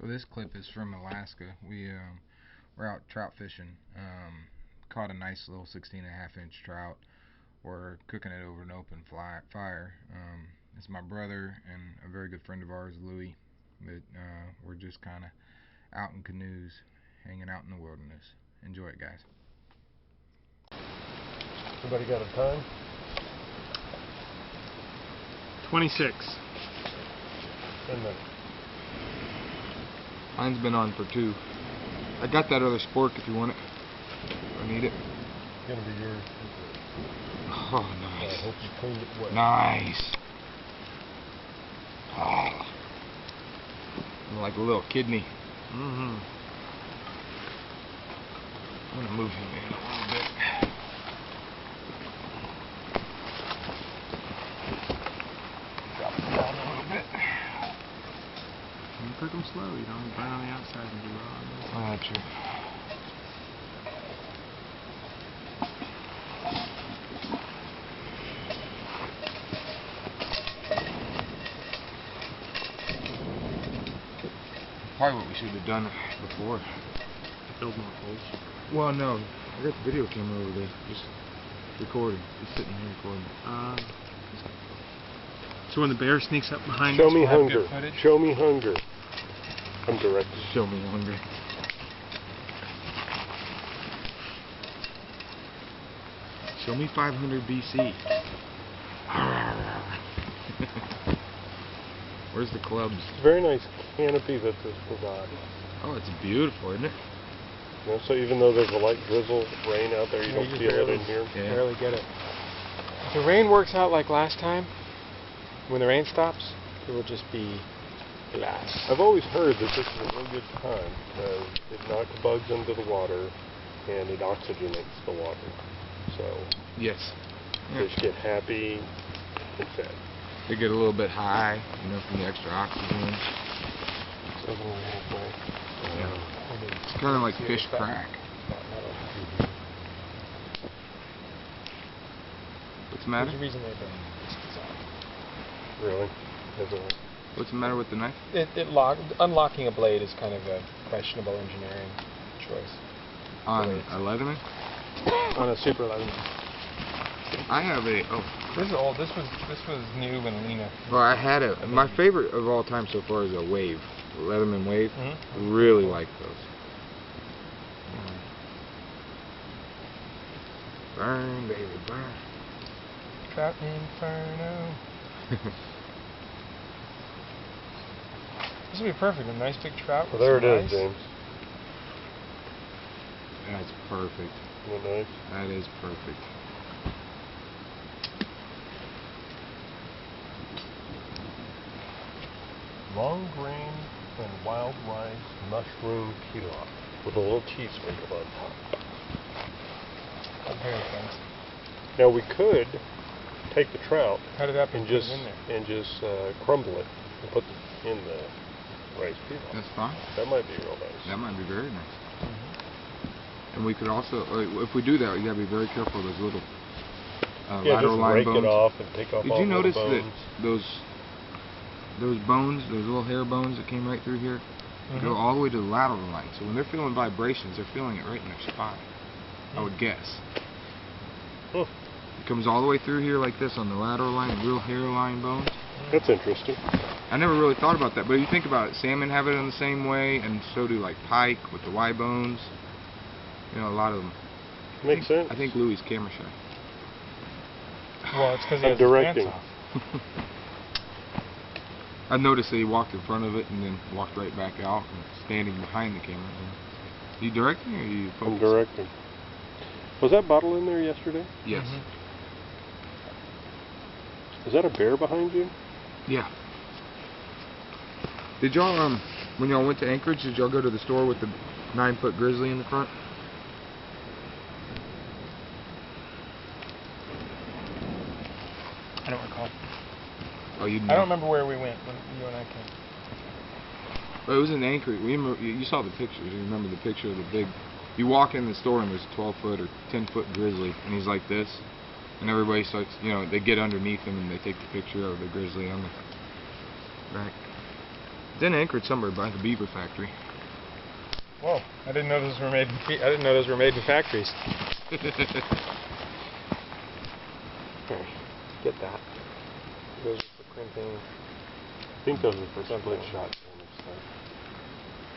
So this clip is from Alaska. We're out trout fishing. Caught a nice little 16.5-inch trout. We're cooking it over an open fire. It's my brother and a very good friend of ours, Louie. But we're just kind of out in canoes, hanging out in the wilderness. Enjoy it, guys. Everybody got a time? 26. 10 minutes. Mine's been on for 2. I got that other spork if you want it. I need it. It's gonna be yours. Oh, nice. I hope you cleaned it well. Nice. Oh. Like a little kidney. Mm-hmm. I'm gonna move him in a little bit. Drop him down a little bit. You cook them slow. You don't burn on the outside and do raw. Oh, that's true. Probably what we should have done before. Build more holes. Well, no. I got the video camera over there. Just recording. Just sitting here recording. So when the bear sneaks up behind Show us, me we'll have hunger. good footage? Show me hunger. I'm directing. Show me hunger. Show me 500 BC. Where's the clubs? It's a very nice canopy that this provides. Oh, it's beautiful, isn't it? You know, so even though there's a light drizzle, rain out there, you don't feel it in here. Yeah. Barely get it. If the rain works out like last time, when the rain stops, it will just be glass. I've always heard that this is a really good time because it knocks bugs into the water and it oxygenates the water. So Yes. fish get happy and fed. They get a little bit high, you know, from the extra oxygen. So it'll halfway. It's kind of like fish crack. What's the matter? There's a reason they burn this design. Really? Doesn't What's the matter with the knife? Unlocking a blade is kind of a questionable engineering choice. On a Leatherman? On a Super 11. I have a. Oh. This is old. This was new when Lena. Well, I had a. My favorite of all time so far is a Wave, Leatherman Wave. Mm-hmm. Really like those. Burn, baby, burn. Trout Inferno. This would be perfect. A nice big trout. Well, there it is, ice. James. That's perfect. Isn't that nice? That is perfect. Long grain and wild rice mushroom pilaf with a little cheese sprinkle on top. I'm very fancy. Now we could take the trout Cut it up and put just it in there. crumble it and put it in the rice pilaf. That's fine. That might be real nice. That might be very nice. And we could also, if we do that, you gotta be very careful of those little lateral just line rake bones. it off and take off Did all you the notice bones. that those bones, those little hair bones that came right through here, go all the way to the lateral line. So when they're feeling vibrations, they're feeling it right in their spine. I would guess. Huh. It comes all the way through here like this on the lateral line, real hairline bones. That's interesting. I never really thought about that, but you think about it, salmon have it in the same way, and so do like pike with the Y bones. You know, a lot of them. Makes sense. I think Louie's camera shy. Well, it's because he I'm has directing. his pants off. I noticed that he walked in front of it and then walked right back out and standing behind the camera. Are you directing or are you focusing? I'm directing. Was that bottle in there yesterday? Yes. Is that a bear behind you? Yeah. Did y'all, when y'all went to Anchorage, did y'all go to the store with the 9-foot grizzly in the front? I don't recall. Oh, you I don't remember where we went when you and I came. Well, it was in Anchorage. You saw the pictures. You remember the picture of the big... You walk in the store and there's a 12-foot or 10-foot grizzly, and he's like this. And everybody starts, you know, they get underneath him and they take the picture of the grizzly on the back. then anchored somewhere by the beaver factory. Whoa! I didn't know those were made. I didn't know those were made in factories. Okay, get that. Those are for crimping. I think those are for split shot kind of stuff.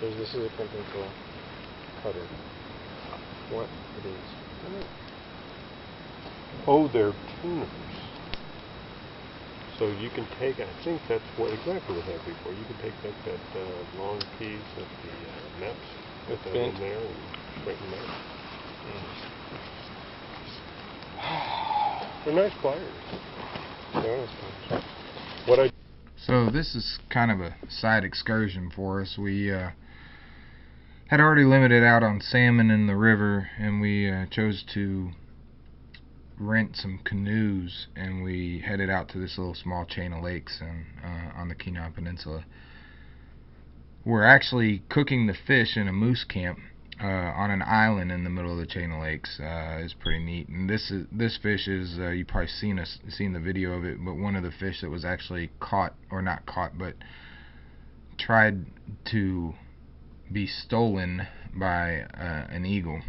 This is a crimping tool. Cutter. What it is? Oh, they're tuners. So you can take, I think that's what exactly what we had before. You can take that long piece of the nuts, put that in there and straighten that. They're nice pliers. What I So this is kind of a side excursion for us. We had already limited out on salmon in the river, and we chose to rent some canoes, and we headed out to this little small chain of lakes on the Kenai Peninsula. We're actually cooking the fish in a moose camp on an island in the middle of the chain of lakes. It's pretty neat. And this fish is you've probably seen the video of it, but one of the fish that was actually caught, or not caught, but tried to be stolen by an eagle.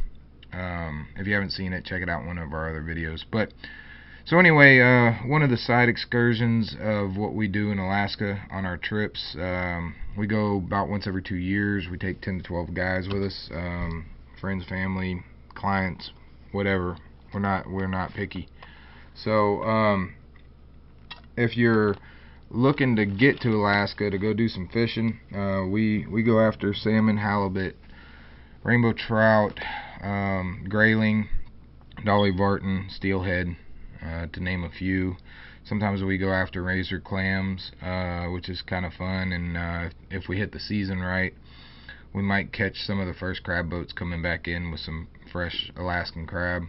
If you haven't seen it, check it out in one of our other videos. But so anyway, one of the side excursions of what we do in Alaska on our trips, we go about once every 2 years. We take 10 to 12 guys with us, friends, family, clients, whatever. We're not picky. So if you're looking to get to Alaska to go do some fishing, we go after salmon, halibut, rainbow trout, grayling, dolly varton, steelhead, to name a few. Sometimes we go after razor clams, which is kind of fun, and if we hit the season right, we might catch some of the first crab boats coming back in with some fresh Alaskan crab.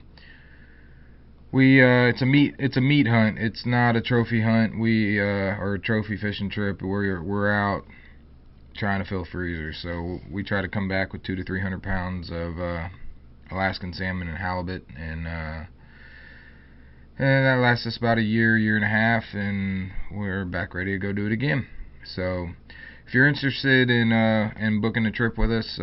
It's a meat hunt. It's not a trophy hunt. Or a trophy fishing trip. We're out trying to fill freezers. So we try to come back with 200 to 300 pounds of Alaskan salmon and halibut, and that lasts us about a year and a half, and we're back ready to go do it again. So if you're interested in booking a trip with us,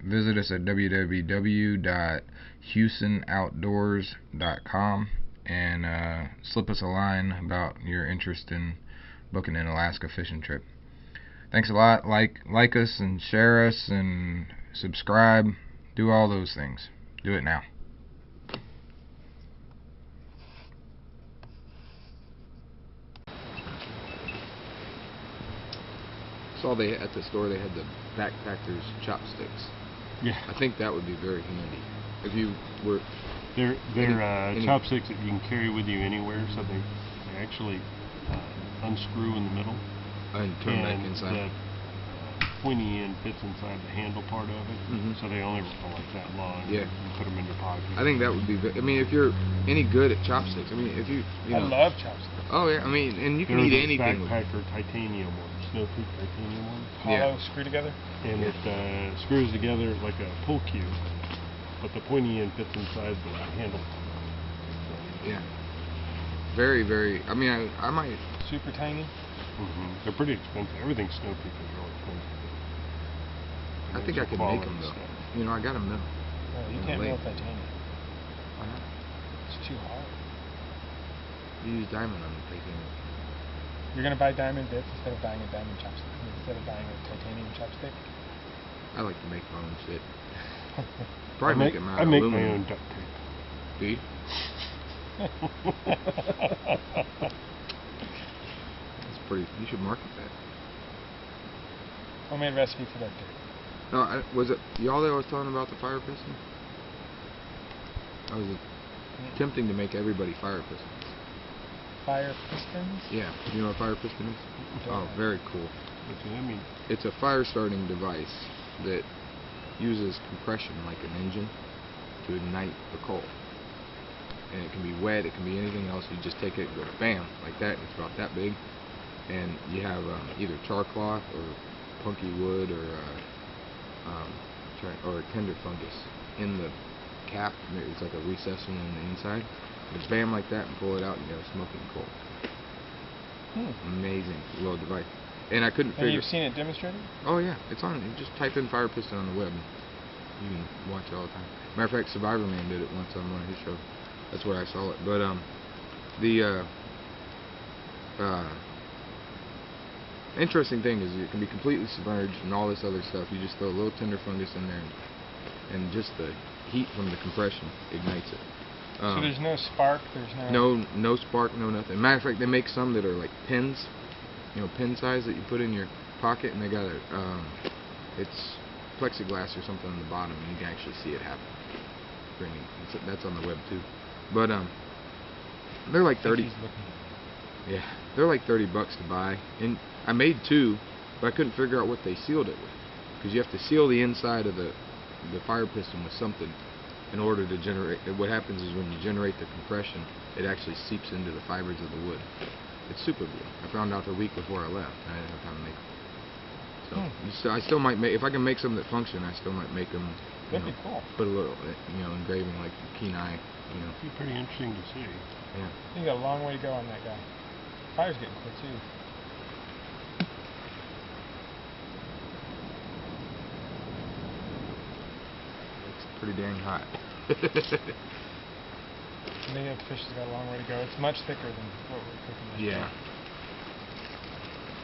visit us at www.houstonoutdoors.com and slip us a line about your interest in booking an Alaska fishing trip. Thanks a lot. Like us and share us and subscribe. Do all those things. Do it now. Saw at the store they had the backpackers chopsticks. Yeah. I think that would be very handy if you were. They're chopsticks that you can carry with you anywhere. So they actually unscrew in the middle And turn back inside. The pointy end fits inside the handle part of it, so they only roll like that long. Yeah. You put them in your pocket. I think that would be. I mean, if you're any good at chopsticks, I mean, if you know. I love chopsticks. Oh yeah, I mean, and you can eat anything with. Backpacker titanium one, Snow Peak titanium one. Hollow, screw together. And it screws together like a pull cue, but the pointy end fits inside the handle. Yeah. Very, very. I mean, I might. Super tiny. They're pretty expensive. Everything Snow Peak is really expensive. I think I could make them though. You know, I got them mill. Oh, you can't mill titanium. Why not? It's too hard. You use diamond on the titanium. You're gonna buy diamond bits instead of buying a diamond chopstick. Instead of buying a titanium chopstick. I like to make my own shit. Probably make it I make my aluminum. own duct tape. Do you? That's pretty. You should market that. Homemade recipe for duct tape. No, was it y'all that was talking about the fire piston? I was attempting to make everybody fire pistons. Fire pistons? Yeah. You know what a fire piston is? Oh, very cool. What does that mean? It's a fire starting device that uses compression like an engine to ignite the coal. And it can be wet, it can be anything else. You just take it and go bam, like that, and it's about that big. And you have either char cloth or punky wood or tender fungus in the cap. It's like a recession on the inside. Just bam like that and pull it out and you have smoking coal. Amazing little device. and I couldn't And figure. you've seen it demonstrated? Oh yeah, it's on. You just type in fire piston on the web. You can watch it all the time. Matter of fact, Survivor Man did it once on one of his shows. That's where I saw it. But the interesting thing is it can be completely submerged and all this other stuff. You just throw a little tender fungus in there, and just the heat from the compression ignites it. So there's no spark. There's no. No spark, no nothing. Matter of fact, they make some that are like pins, pin size that you put in your pocket, and they got a it's plexiglass or something on the bottom, and you can actually see it happen. Pretty neat. That's on the web too. But they're like 30. Yeah, they're like $30 to buy, and I made 2, but I couldn't figure out what they sealed it with, because you have to seal the inside of the fire piston with something in order to generate. What happens is when you generate the compression, it actually seeps into the fibers of the wood. It's super glue. I found out the week before I left, and I didn't have time to make them. So I still might make, if I can make some that function, I still might make them. That'd be cool. Put a little, engraving like keen eye. It'd be pretty interesting to see. Yeah. You got a long way to go on that guy. Fire's getting cool too. It's pretty dang hot. Maybe that fish has got a long way to go. It's much thicker than what we're cooking. Yeah.